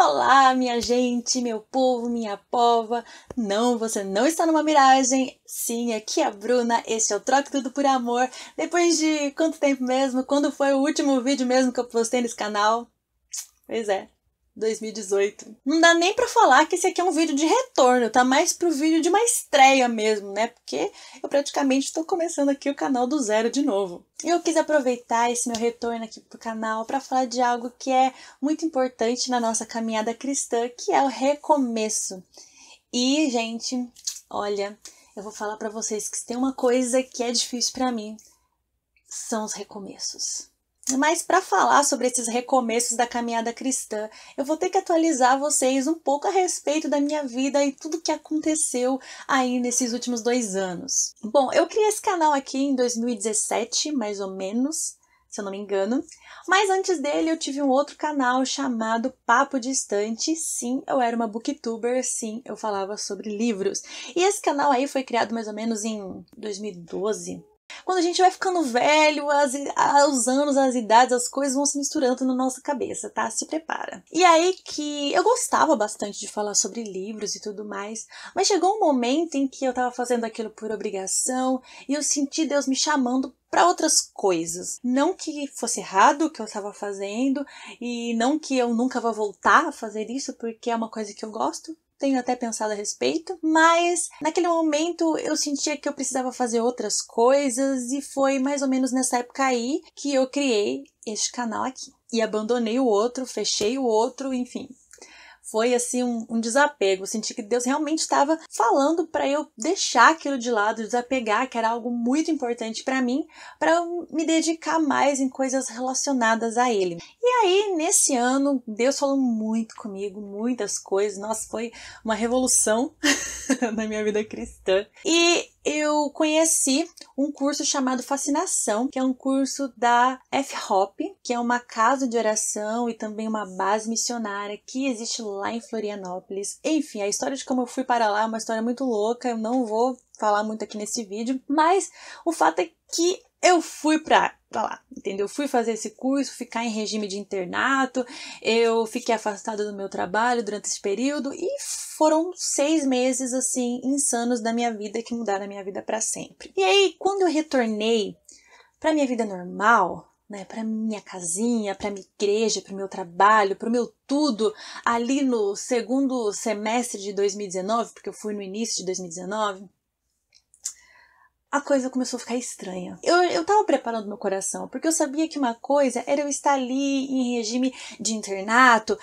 Olá, minha gente, meu povo, minha pova. Não, você não está numa miragem. Sim, aqui é a Bruna, este é o Troque Tudo por Amor. Depois de quanto tempo mesmo? Quando foi o último vídeo mesmo que eu postei nesse canal? Pois é, 2018. Não dá nem pra falar que esse aqui é um vídeo de retorno, tá mais pro vídeo de uma estreia mesmo, né? Porque eu praticamente estou começando aqui o canal do zero de novo. E eu quis aproveitar esse meu retorno aqui pro canal para falar de algo que é muito importante na nossa caminhada cristã, que é o recomeço. E, gente, olha, eu vou falar para vocês que se tem uma coisa que é difícil para mim, são os recomeços. Mas para falar sobre esses recomeços da caminhada cristã, eu vou ter que atualizar vocês um pouco a respeito da minha vida e tudo que aconteceu aí nesses últimos 2 anos. Bom, eu criei esse canal aqui em 2017, mais ou menos, se eu não me engano. Mas antes dele eu tive um outro canal chamado Papo Distante. Sim, eu era uma booktuber, sim, eu falava sobre livros. E esse canal aí foi criado mais ou menos em 2012. Quando a gente vai ficando velho, os anos, as idades, as coisas vão se misturando na nossa cabeça, tá? Se prepara. E aí que eu gostava bastante de falar sobre livros e tudo mais, mas chegou um momento em que eu tava fazendo aquilo por obrigação e eu senti Deus me chamando para outras coisas. Não que fosse errado o que eu estava fazendo e não que eu nunca vou voltar a fazer isso, porque é uma coisa que eu gosto. Tenho até pensado a respeito, mas naquele momento eu sentia que eu precisava fazer outras coisas e foi mais ou menos nessa época aí que eu criei este canal aqui. E abandonei o outro, fechei o outro, enfim. Foi assim um desapego, eu senti que Deus realmente estava falando para eu deixar aquilo de lado, desapegar, que era algo muito importante para mim, para eu me dedicar mais em coisas relacionadas a Ele. E aí, nesse ano, Deus falou muito comigo, muitas coisas, nossa, foi uma revolução na minha vida cristã. E eu conheci um curso chamado Fascinação, que é um curso da F-Hop, que é uma casa de oração e também uma base missionária que existe lá em Florianópolis. Enfim, a história de como eu fui para lá é uma história muito louca, eu não vou falar muito aqui nesse vídeo, mas o fato é que eu fui pra lá, entendeu? Eu fui fazer esse curso, ficar em regime de internato, eu fiquei afastada do meu trabalho durante esse período e foram 6 meses, assim, insanos da minha vida que mudaram a minha vida para sempre. E aí, quando eu retornei pra minha vida normal, né, pra minha casinha, pra minha igreja, pro meu trabalho, pro meu tudo, ali no segundo semestre de 2019, porque eu fui no início de 2019, a coisa começou a ficar estranha. Eu tava preparando meu coração, porque eu sabia que uma coisa era eu estar ali em regime de internato,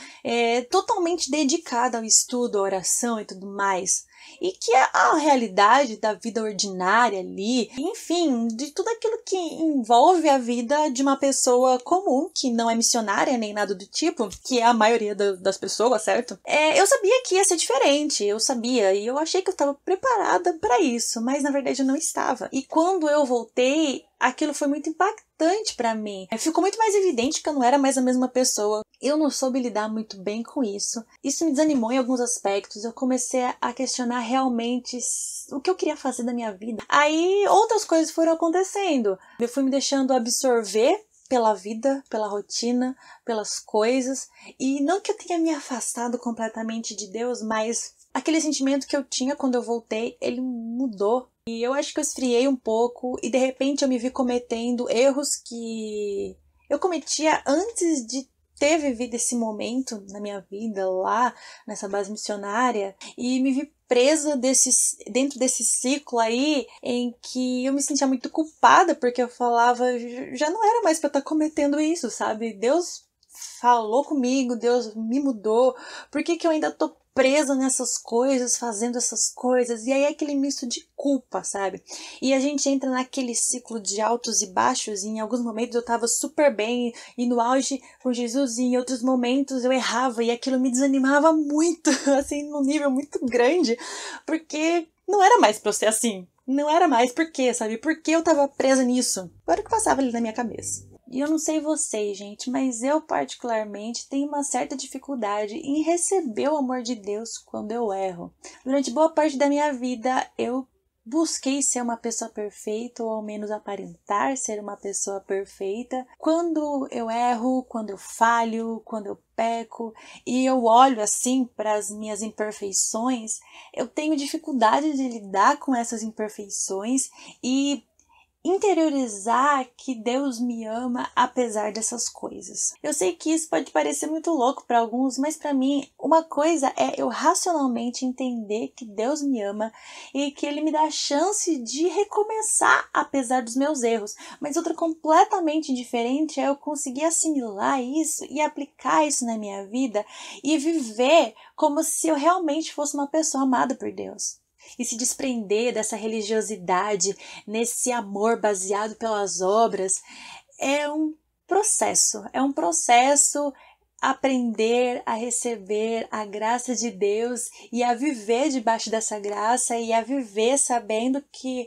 totalmente dedicada ao estudo, à oração e tudo mais. E que a realidade da vida ordinária ali, enfim, de tudo aquilo que envolve a vida de uma pessoa comum, que não é missionária nem nada do tipo, que é a maioria das pessoas, certo? Eu sabia que ia ser diferente, eu sabia, e eu achei que eu estava preparada para isso, mas na verdade eu não estava. E quando eu voltei, aquilo foi muito impactante para mim. Ficou muito mais evidente que eu não era mais a mesma pessoa. Eu não soube lidar muito bem com isso. Isso me desanimou em alguns aspectos. Eu comecei a questionar realmente o que eu queria fazer da minha vida. Aí outras coisas foram acontecendo. Eu fui me deixando absorver pela vida, pela rotina, pelas coisas. E não que eu tenha me afastado completamente de Deus, mas aquele sentimento que eu tinha quando eu voltei, ele mudou. E eu acho que eu esfriei um pouco e de repente eu me vi cometendo erros que eu cometia antes de ter vivido esse momento na minha vida lá nessa base missionária e me vi presa dentro desse ciclo aí em que eu me sentia muito culpada porque eu falava, já não era mais pra eu estar cometendo isso, sabe? Deus falou comigo, Deus me mudou, por que eu ainda tô presa nessas coisas, fazendo essas coisas? E aí é aquele misto de culpa, sabe? E a gente entra naquele ciclo de altos e baixos, e em alguns momentos eu tava super bem e no auge com Jesus, e em outros momentos eu errava e aquilo me desanimava muito, assim, num nível muito grande, porque não era mais pra eu ser assim. Não era mais, por quê, sabe? Por que eu tava presa nisso? Agora o que passava ali na minha cabeça. E eu não sei vocês, gente, mas eu particularmente tenho uma certa dificuldade em receber o amor de Deus quando eu erro. Durante boa parte da minha vida, eu busquei ser uma pessoa perfeita ou ao menos aparentar ser uma pessoa perfeita. Quando eu erro, quando eu falho, quando eu peco e eu olho assim para as minhas imperfeições, eu tenho dificuldade de lidar com essas imperfeições e interiorizar que Deus me ama apesar dessas coisas. Eu sei que isso pode parecer muito louco para alguns, mas para mim uma coisa é eu racionalmente entender que Deus me ama e que Ele me dá a chance de recomeçar apesar dos meus erros. Mas outra completamente diferente é eu conseguir assimilar isso e aplicar isso na minha vida e viver como se eu realmente fosse uma pessoa amada por Deus. E se desprender dessa religiosidade, nesse amor baseado pelas obras, é um processo aprender a receber a graça de Deus e a viver debaixo dessa graça e a viver sabendo que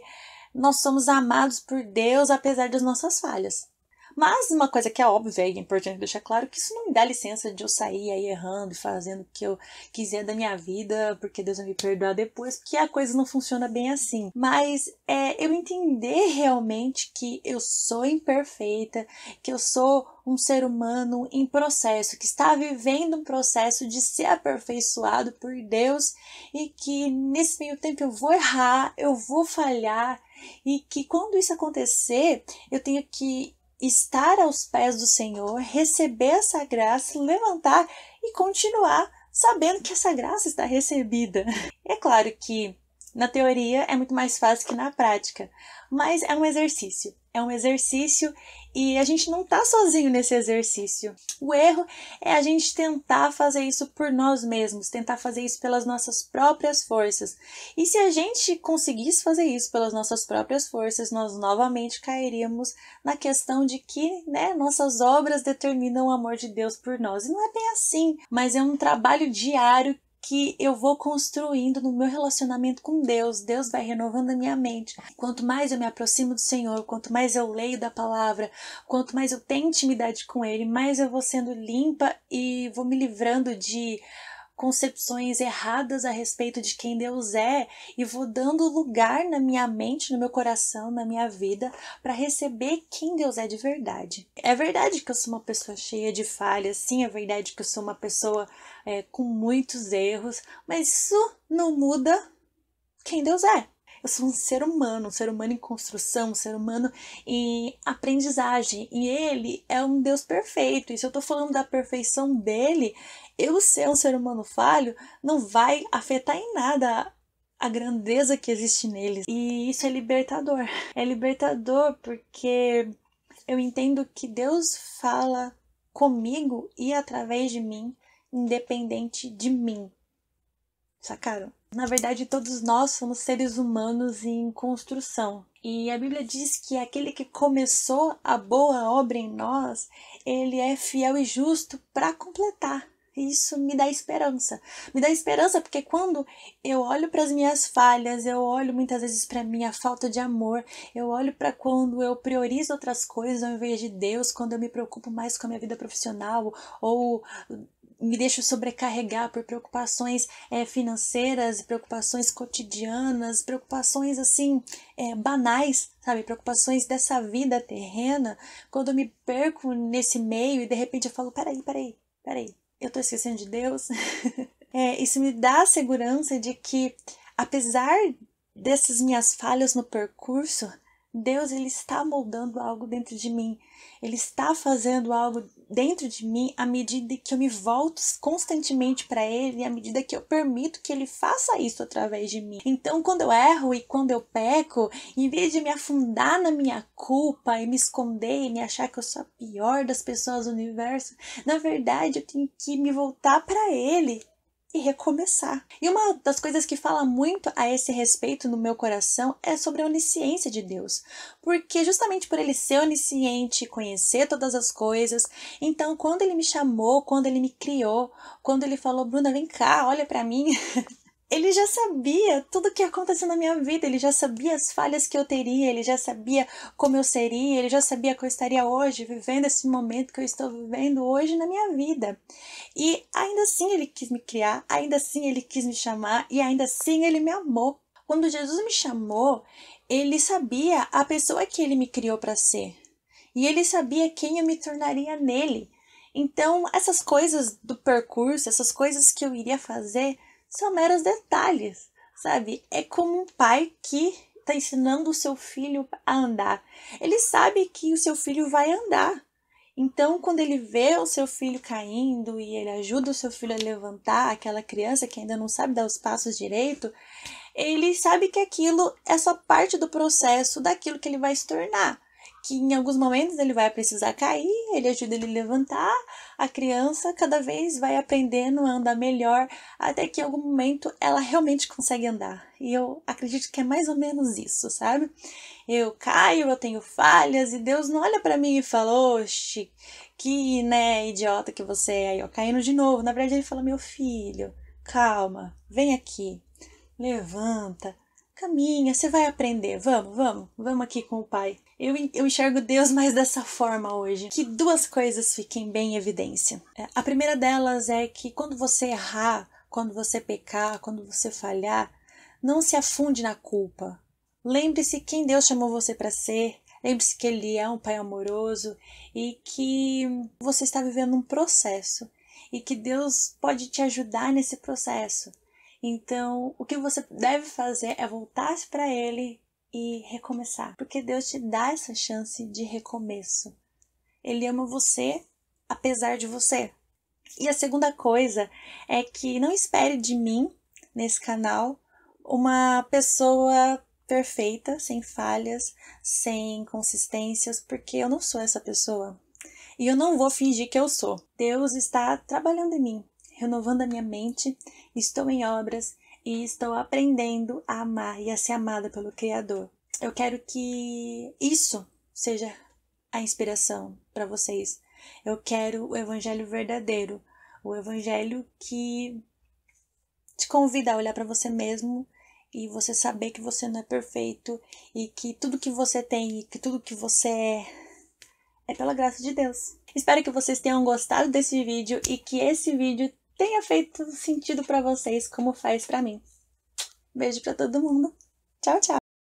nós somos amados por Deus apesar das nossas falhas. Mas uma coisa que é óbvia e importante deixar claro que isso não me dá licença de eu sair aí errando e fazendo o que eu quiser da minha vida, porque Deus vai me perdoar depois, porque a coisa não funciona bem assim. Mas eu entender realmente que eu sou imperfeita, que eu sou um ser humano em processo, que está vivendo um processo de ser aperfeiçoado por Deus e que nesse meio tempo eu vou errar, eu vou falhar e que quando isso acontecer, eu tenho que estar aos pés do Senhor, receber essa graça, levantar e continuar sabendo que essa graça está recebida. É claro que na teoria é muito mais fácil que na prática, mas é um exercício. É um exercício e a gente não está sozinho nesse exercício. O erro é a gente tentar fazer isso por nós mesmos, tentar fazer isso pelas nossas próprias forças. E se a gente conseguisse fazer isso pelas nossas próprias forças, nós novamente cairíamos na questão de que, nossas obras determinam o amor de Deus por nós. E não é bem assim, mas é um trabalho diário que eu vou construindo no meu relacionamento com Deus. Deus vai renovando a minha mente. Quanto mais eu me aproximo do Senhor, quanto mais eu leio da palavra, quanto mais eu tenho intimidade com Ele, mais eu vou sendo limpa e vou me livrando de concepções erradas a respeito de quem Deus é e vou dando lugar na minha mente, no meu coração, na minha vida para receber quem Deus é de verdade. É verdade que eu sou uma pessoa cheia de falhas, sim, é verdade que eu sou uma pessoa com muitos erros, mas isso não muda quem Deus é. Eu sou um ser humano em construção, um ser humano em aprendizagem. E Ele é um Deus perfeito. E se eu tô falando da perfeição dele, eu ser um ser humano falho não vai afetar em nada a grandeza que existe nele. E isso é libertador. É libertador porque eu entendo que Deus fala comigo e através de mim, independente de mim. Sacaram? Na verdade, todos nós somos seres humanos em construção. E a Bíblia diz que aquele que começou a boa obra em nós, ele é fiel e justo para completar. Isso me dá esperança. Me dá esperança porque quando eu olho para as minhas falhas, eu olho muitas vezes para a minha falta de amor, eu olho para quando eu priorizo outras coisas ao invés de Deus, quando eu me preocupo mais com a minha vida profissional ou me deixo sobrecarregar por preocupações financeiras, preocupações cotidianas, preocupações assim banais, sabe? Preocupações dessa vida terrena. Quando eu me perco nesse meio e de repente eu falo, peraí, eu tô esquecendo de Deus. Isso me dá a segurança de que, apesar dessas minhas falhas no percurso, Deus ele está moldando algo dentro de mim. Ele está fazendo algo dentro de mim à medida que eu me volto constantemente para Ele e à medida que eu permito que Ele faça isso através de mim. Então, quando eu erro e quando eu peco, em vez de me afundar na minha culpa e me esconder e me achar que eu sou a pior das pessoas do universo, na verdade eu tenho que me voltar para Ele e recomeçar. E uma das coisas que fala muito a esse respeito no meu coração é sobre a onisciência de Deus. Porque justamente por ele ser onisciente, conhecer todas as coisas, então quando ele me chamou, quando ele me criou, quando ele falou, Bruna, vem cá, olha pra mim, ele já sabia tudo o que aconteceu na minha vida, ele já sabia as falhas que eu teria, ele já sabia como eu seria, ele já sabia que eu estaria hoje, vivendo esse momento que eu estou vivendo hoje na minha vida. E ainda assim ele quis me criar, ainda assim ele quis me chamar e ainda assim ele me amou. Quando Jesus me chamou, ele sabia a pessoa que ele me criou para ser. E ele sabia quem eu me tornaria nele. Então, essas coisas do percurso, essas coisas que eu iria fazer, são meros detalhes, sabe? É como um pai que está ensinando o seu filho a andar. Ele sabe que o seu filho vai andar. Então, quando ele vê o seu filho caindo e ele ajuda o seu filho a levantar, aquela criança que ainda não sabe dar os passos direito, ele sabe que aquilo é só parte do processo daquilo que ele vai se tornar. Que em alguns momentos ele vai precisar cair, ele ajuda ele a levantar, a criança cada vez vai aprendendo a andar melhor, até que em algum momento ela realmente consegue andar. E eu acredito que é mais ou menos isso, sabe? Eu caio, eu tenho falhas, e Deus não olha pra mim e fala, oxe, que, né, idiota que você é, aí, ó, caindo de novo. Na verdade ele fala, meu filho, calma, vem aqui, levanta, caminha, você vai aprender, vamos aqui com o pai. Eu enxergo Deus mais dessa forma hoje. Que duas coisas fiquem bem em evidência. A primeira delas é que quando você errar, quando você pecar, quando você falhar, não se afunde na culpa. Lembre-se quem Deus chamou você para ser. Lembre-se que Ele é um pai amoroso e que você está vivendo um processo e que Deus pode te ajudar nesse processo. Então, o que você deve fazer é voltar-se para Ele e recomeçar, porque Deus te dá essa chance de recomeço. Ele ama você apesar de você. E a segunda coisa é que não espere de mim, nesse canal, uma pessoa perfeita, sem falhas, sem inconsistências, porque eu não sou essa pessoa. E eu não vou fingir que eu sou. Deus está trabalhando em mim, renovando a minha mente, estou em obras e estou aprendendo a amar e a ser amada pelo Criador. Eu quero que isso seja a inspiração para vocês. Eu quero o evangelho verdadeiro, o evangelho que te convida a olhar para você mesmo e você saber que você não é perfeito e que tudo que você tem e que tudo que você é pela graça de Deus. Espero que vocês tenham gostado desse vídeo e que esse vídeo tenha feito sentido para vocês como faz para mim. Beijo para todo mundo. Tchau, tchau.